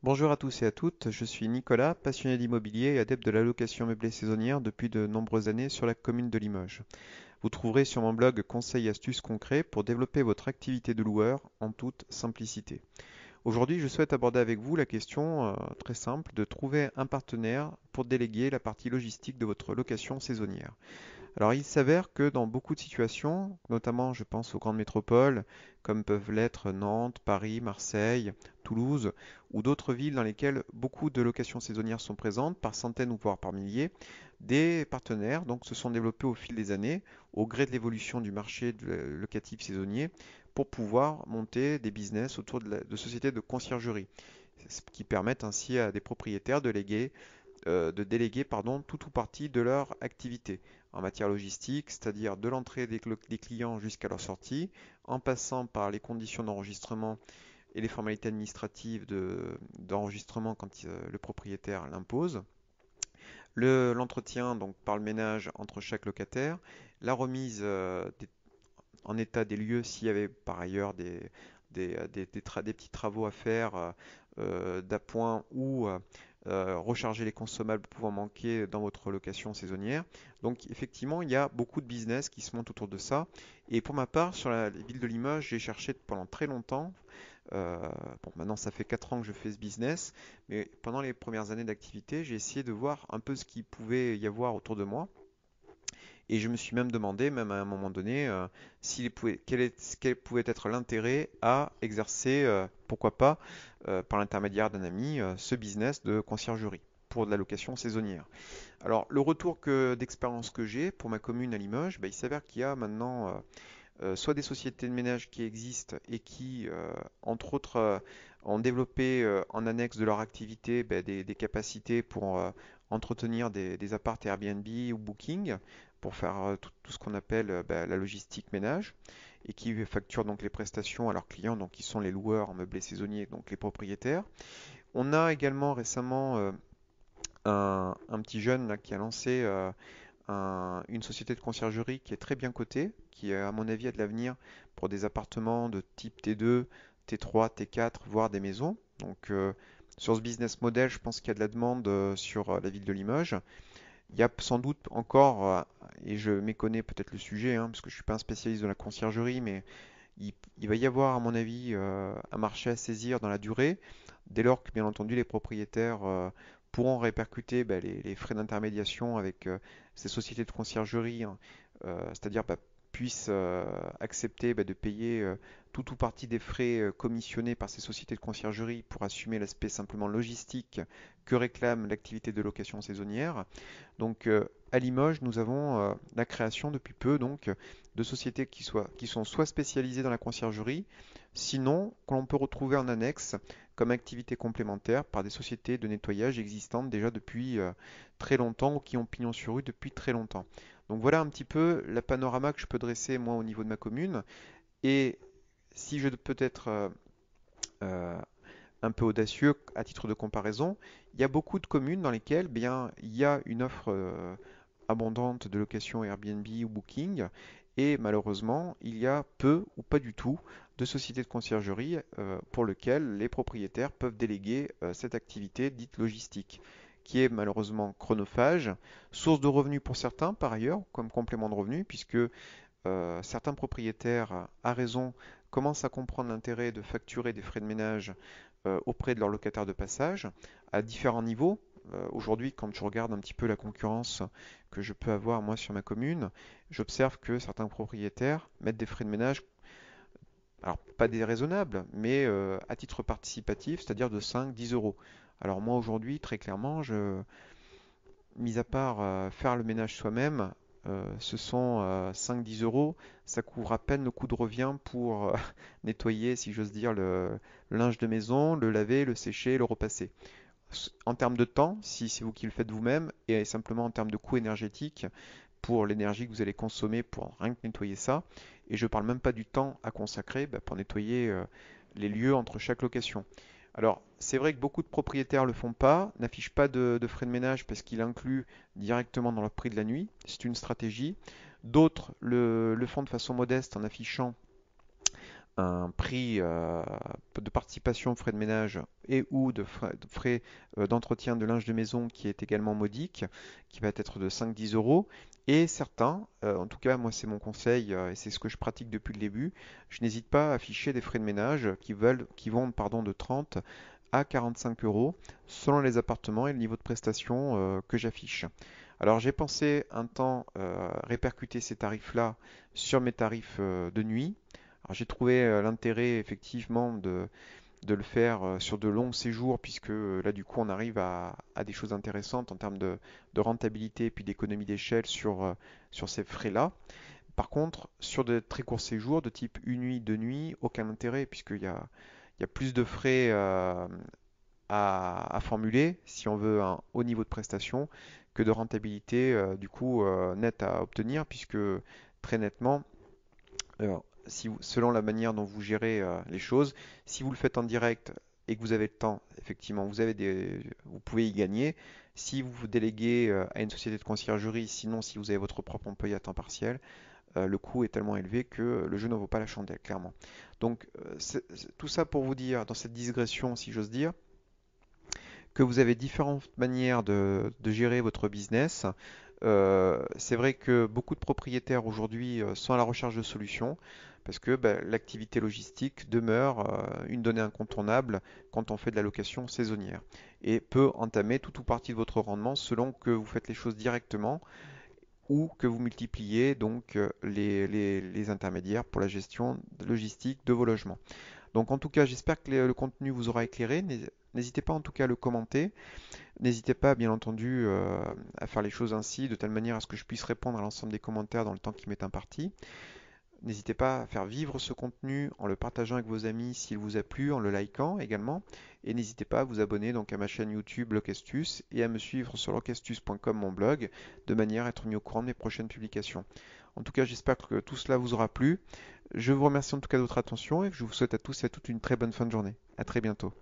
Bonjour à tous et à toutes, je suis Nicolas, passionné d'immobilier et adepte de la location meublée saisonnière depuis de nombreuses années sur la commune de Limoges. Vous trouverez sur mon blog conseils et astuces concrets pour développer votre activité de loueur en toute simplicité. Aujourd'hui, je souhaite aborder avec vous la question très simple de trouver un partenaire pour déléguer la partie logistique de votre location saisonnière. Alors, il s'avère que dans beaucoup de situations, notamment je pense aux grandes métropoles, comme peuvent l'être Nantes, Paris, Marseille, Toulouse, ou d'autres villes dans lesquelles beaucoup de locations saisonnières sont présentes, par centaines ou voire par milliers, des partenaires donc, se sont développés au fil des années, au gré de l'évolution du marché locatif saisonnier, pour pouvoir monter des business autour de sociétés de conciergerie, ce qui permettent ainsi à des propriétaires de déléguer tout ou partie de leur activité en matière logistique, c'est-à-dire de l'entrée des clients jusqu'à leur sortie, en passant par les conditions d'enregistrement et les formalités administratives d'enregistrement quand le propriétaire l'impose, l'entretien donc par le ménage entre chaque locataire, la remise en état des lieux s'il y avait par ailleurs des petits travaux à faire d'appoint ou recharger les consommables pouvant manquer dans votre location saisonnière. Donc effectivement, il y a beaucoup de business qui se montent autour de ça. Et pour ma part, sur la ville de Limoges, j'ai cherché pendant très longtemps. euh, bon, maintenant ça fait 4 ans que je fais ce business, mais pendant les premières années d'activité, j'ai essayé de voir un peu ce qu'il pouvait y avoir autour de moi. Et je me suis même demandé, même à un moment donné, quel pouvait être l'intérêt à exercer, pourquoi pas, par l'intermédiaire d'un ami, ce business de conciergerie pour de la location saisonnière. Alors, le retour d'expérience que j'ai pour ma commune à Limoges, il s'avère qu'il y a maintenant soit des sociétés de ménage qui existent et qui, entre autres, ont développé en annexe de leur activité des capacités pour entretenir des apparts Airbnb ou Booking, pour faire tout ce qu'on appelle la logistique ménage, et qui facturent donc les prestations à leurs clients, donc qui sont les loueurs en meublé saisonnier, donc les propriétaires. On a également récemment un petit jeune là, qui a lancé une société de conciergerie qui est très bien cotée, qui à mon avis a de l'avenir pour des appartements de type T2, T3, T4, voire des maisons. Donc sur ce business model, je pense qu'il y a de la demande sur la ville de Limoges. Il y a sans doute encore, et je méconnais peut-être le sujet, hein, parce que je ne suis pas un spécialiste de la conciergerie, mais il va y avoir, à mon avis, un marché à saisir dans la durée, dès lors que, bien entendu, les propriétaires pourront répercuter les frais d'intermédiation avec ces sociétés de conciergerie, hein, c'est-à-dire puissent accepter de payer tout ou partie des frais commissionnés par ces sociétés de conciergerie pour assumer l'aspect simplement logistique que réclame l'activité de location saisonnière. Donc à Limoges, nous avons la création depuis peu donc de sociétés qui sont soit spécialisées dans la conciergerie, sinon que l'on peut retrouver en annexe comme activité complémentaire par des sociétés de nettoyage existantes déjà depuis très longtemps ou qui ont pignon sur rue depuis très longtemps. Donc voilà un petit peu le panorama que je peux dresser moi au niveau de ma commune. Et si je peux être euh, un peu audacieux à titre de comparaison, il y a beaucoup de communes dans lesquelles bien, il y a une offre abondante de location Airbnb ou Booking et malheureusement il y a peu ou pas du tout de sociétés de conciergerie pour lesquelles les propriétaires peuvent déléguer cette activité dite logistique qui est malheureusement chronophage, source de revenus pour certains par ailleurs comme complément de revenus puisque certains propriétaires, à raison, commencent à comprendre l'intérêt de facturer des frais de ménage auprès de leurs locataires de passage à différents niveaux. Aujourd'hui, quand je regarde un petit peu la concurrence que je peux avoir moi sur ma commune, j'observe que certains propriétaires mettent des frais de ménage, alors pas déraisonnables, mais à titre participatif, c'est-à-dire de 5-10 euros. Alors moi aujourd'hui, très clairement, mis à part faire le ménage soi-même, ce sont 5-10 euros. Ça couvre à peine le coût de revient pour nettoyer, si j'ose dire, le linge de maison, le laver, le sécher, le repasser. En termes de temps, si c'est vous qui le faites vous-même, et simplement en termes de coût énergétique, pour l'énergie que vous allez consommer pour rien que nettoyer ça, et je ne parle même pas du temps à consacrer pour nettoyer les lieux entre chaque location. Alors, c'est vrai que beaucoup de propriétaires ne le font pas, n'affichent pas de frais de ménage parce qu'ils incluent directement dans leur prix de la nuit. C'est une stratégie. D'autres le font de façon modeste en affichant un prix de participation, frais de ménage et ou de frais d'entretien de linge de maison qui est également modique, qui va être de 5-10 euros. Et certains, en tout cas moi c'est mon conseil et c'est ce que je pratique depuis le début, je n'hésite pas à afficher des frais de ménage qui vont pardon, de 30 à 45 euros selon les appartements et le niveau de prestation que j'affiche. Alors j'ai pensé un temps répercuter ces tarifs-là sur mes tarifs de nuit. Alors j'ai trouvé l'intérêt effectivement de le faire sur de longs séjours puisque là du coup on arrive à des choses intéressantes en termes de rentabilité et puis d'économie d'échelle sur ces frais-là. Par contre, sur de très courts séjours de type une nuit, deux nuits, aucun intérêt puisqu'il y a plus de frais à formuler si on veut un haut niveau de prestation que de rentabilité du coup nette à obtenir puisque très nettement si selon la manière dont vous gérez les choses, si vous le faites en direct et que vous avez le temps, effectivement, vous pouvez y gagner. Si vous vous déléguez à une société de conciergerie, sinon si vous avez votre propre employé à temps partiel, le coût est tellement élevé que le jeu n'en vaut pas la chandelle, clairement. Donc, tout ça pour vous dire, dans cette digression, si j'ose dire, que vous avez différentes manières de gérer votre business. C'est vrai que beaucoup de propriétaires aujourd'hui sont à la recherche de solutions parce que ben, l'activité logistique demeure une donnée incontournable quand on fait de la location saisonnière et peut entamer tout ou partie de votre rendement selon que vous faites les choses directement ou que vous multipliez donc les intermédiaires pour la gestion logistique de vos logements. Donc en tout cas, j'espère que le contenu vous aura éclairé. N'hésitez pas en tout cas à le commenter. N'hésitez pas, bien entendu, à faire les choses ainsi, de telle manière à ce que je puisse répondre à l'ensemble des commentaires dans le temps qui m'est imparti. N'hésitez pas à faire vivre ce contenu en le partageant avec vos amis s'il vous a plu, en le likant également. Et n'hésitez pas à vous abonner donc à ma chaîne YouTube Locastus et à me suivre sur locastus.com, mon blog, de manière à être mis au courant de mes prochaines publications. En tout cas, j'espère que tout cela vous aura plu. Je vous remercie en tout cas de votre attention et je vous souhaite à tous et à toutes une très bonne fin de journée. À très bientôt.